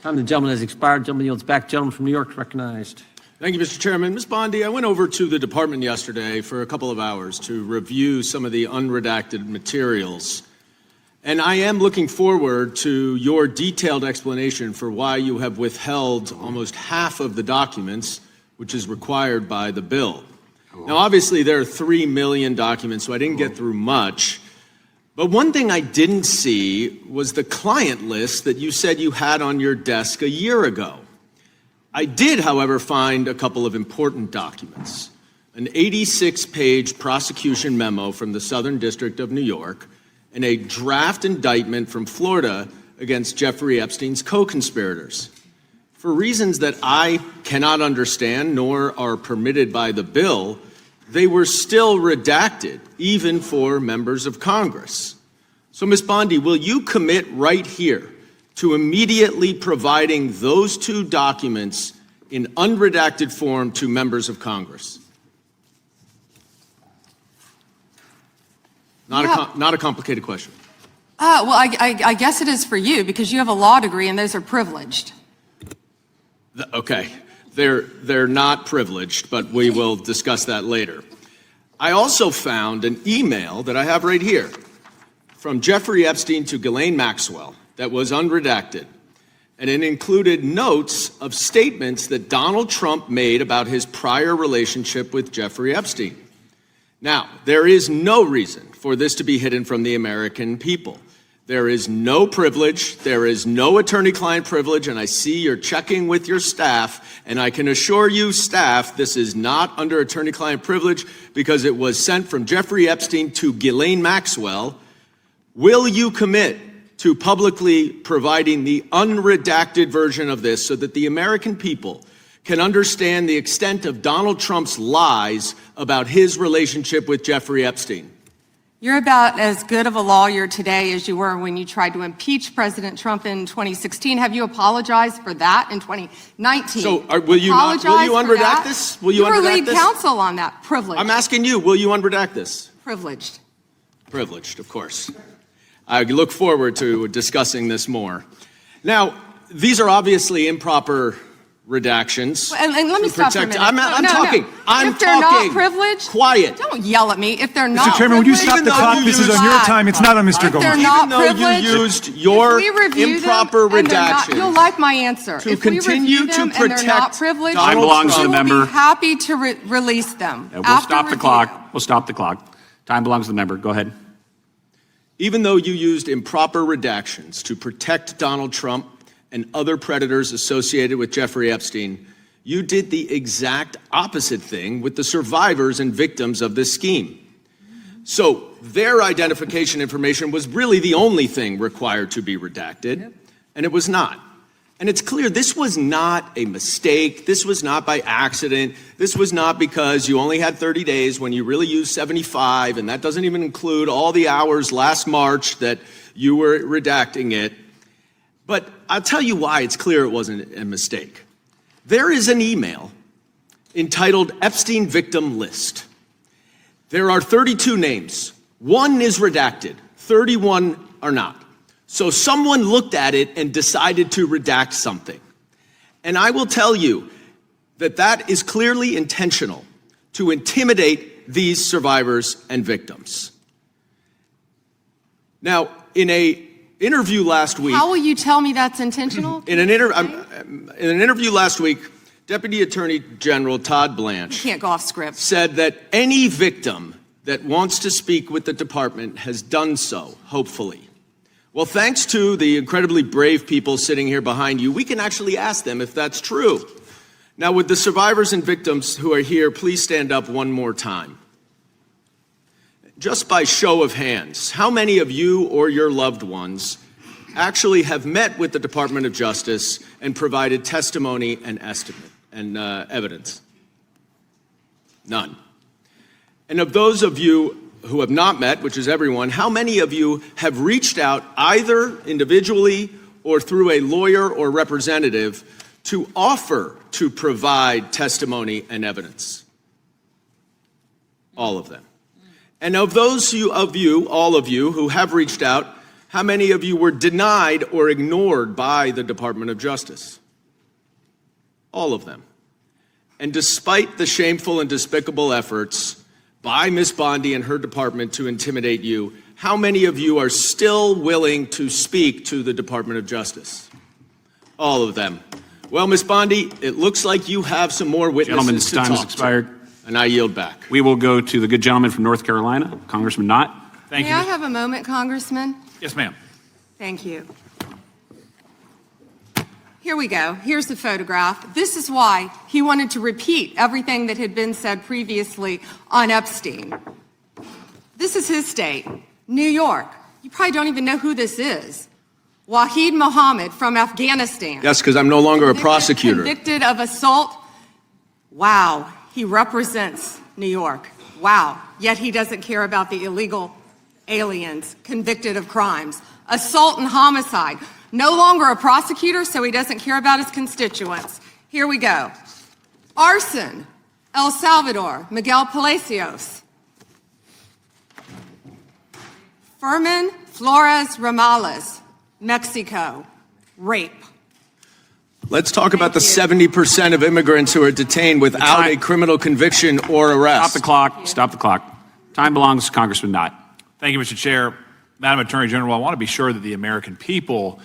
Time of the gentleman has expired. Gentleman yields back. Gentleman from New York is recognized. Thank you, Mr. Chairman. Ms. Bondi, I went over to the department yesterday for a couple of hours to review some of the unredacted materials. And I am looking forward to your detailed explanation for why you have withheld almost half of the documents, which is required by the bill. Now, obviously, there are 3 million documents, so I didn't get through much. But one thing I didn't see was the client list that you said you had on your desk a year ago. I did, however, find a couple of important documents. An 86-page prosecution memo from the Southern District of New York and a draft indictment from Florida against Jeffrey Epstein's co-conspirators. For reasons that I cannot understand nor are permitted by the bill, they were still redacted, even for members of Congress. So, Ms. Bondi, will you commit right here to immediately providing those two documents in unredacted form to members of Congress? Not a complicated question. Well, I guess it is for you because you have a law degree and those are privileged. Okay. They're not privileged, but we will discuss that later. I also found an email that I have right here from Jeffrey Epstein to Ghislaine Maxwell that was unredacted, and it included notes of statements that Donald Trump made about his prior relationship with Jeffrey Epstein. Now, there is no reason for this to be hidden from the American people. There is no privilege, there is no attorney-client privilege, and I see you're checking with your staff, and I can assure you, staff, this is not under attorney-client privilege because it was sent from Jeffrey Epstein to Ghislaine Maxwell. Will you commit to publicly providing the unredacted version of this so that the American people can understand the extent of Donald Trump's lies about his relationship with Jeffrey Epstein? You're about as good of a lawyer today as you were when you tried to impeach President Trump in 2016. Have you apologized for that in 2019? So will you unredact this? Will you were unredact lead this? counsel on that. Privileged. I'm asking you, will you unredact this? Privileged. Privileged, of course. I look forward to discussing this more. Now, these are obviously improper redactions. And let me stop for a minute. I'm talking. If they're not privileged, quiet. Don't yell at me. If they're not Mr. Chairman, would you stop the clock? This is on your time. It's not on Mr. Goldman. If they're not Even though privileged, you used your improper redactions, you'll like my answer. to If we continue review them to and they're not protect privileged, Donald Time belongs to the we will member. be happy to release them. We'll after stop the review. clock. We'll stop the clock. Time belongs to the member. Go ahead. even though you used improper redactions to protect Donald Trump and other predators associated with Jeffrey Epstein, you did the exact opposite thing with the survivors and victims of this scheme. So their identification information was really the only thing required to be redacted, and it was not. And it's clear this was not a mistake. This was not by accident. This was not because you only had 30 days when you really used 75, and that doesn't even include all the hours last March that you were redacting it. But I'll tell you why it's clear it wasn't a mistake. There is an email entitled Epstein Victim List. There are 32 names. One is redacted. 31 are not. So someone looked at it and decided to redact something. And I will tell you that that is clearly intentional to intimidate these survivors and victims. Now, in an interview last week... How will you tell me that's intentional? In an interview last week, Deputy Attorney General Todd Blanche... You can't go off script. ...said that any victim that wants to speak with the department has done so, hopefully. Well, thanks to the incredibly brave people sitting here behind you, we can actually ask them if that's true. Now, would the survivors and victims who are here please stand up one more time? Just by show of hands, how many of you or your loved ones actually have met with the Department of Justice and provided testimony and evidence? None. And of those of you who have not met, which is everyone, how many of you have reached out either individually or through a lawyer or representative to offer to provide testimony and evidence? All of them. And of those of you, all of you, who have reached out, How many of you were denied or ignored by the Department of Justice? All of them. And despite the shameful and despicable efforts by Ms. Bondi and her department to intimidate you, how many of you are still willing to speak to the Department of Justice? All of them. Well, Ms. Bondi, it looks like you have some more witnesses to talk Gentleman's time has expired. to, and I yield back. We will go to the good gentleman from North Carolina, Congressman Knott. Thank May you. I have a moment, Congressman? Yes, ma'am. Thank you. Here we go. Here's the photograph. This is why he wanted to repeat everything that had been said previously on Epstein. This is his state, New York. You probably don't even know who this is. Wahid Mohammed from Afghanistan. Yes, because I'm no longer a prosecutor. Convicted of assault. Wow, he represents New York. Wow, yet he doesn't care about the illegal aliens convicted of crimes. Assault and homicide. No longer a prosecutor, so he doesn't care about his constituents. Here we go. Arson, El Salvador, Miguel Palacios. Fermin Flores Ramales, Mexico, rape. Let's talk about the Thank you. 70% of immigrants who are detained without a criminal conviction or arrest. Stop the clock. Stop the clock. Time belongs to Congressman Knott. Thank you, Mr. Chair. Madam Attorney General, I want to be sure that the American people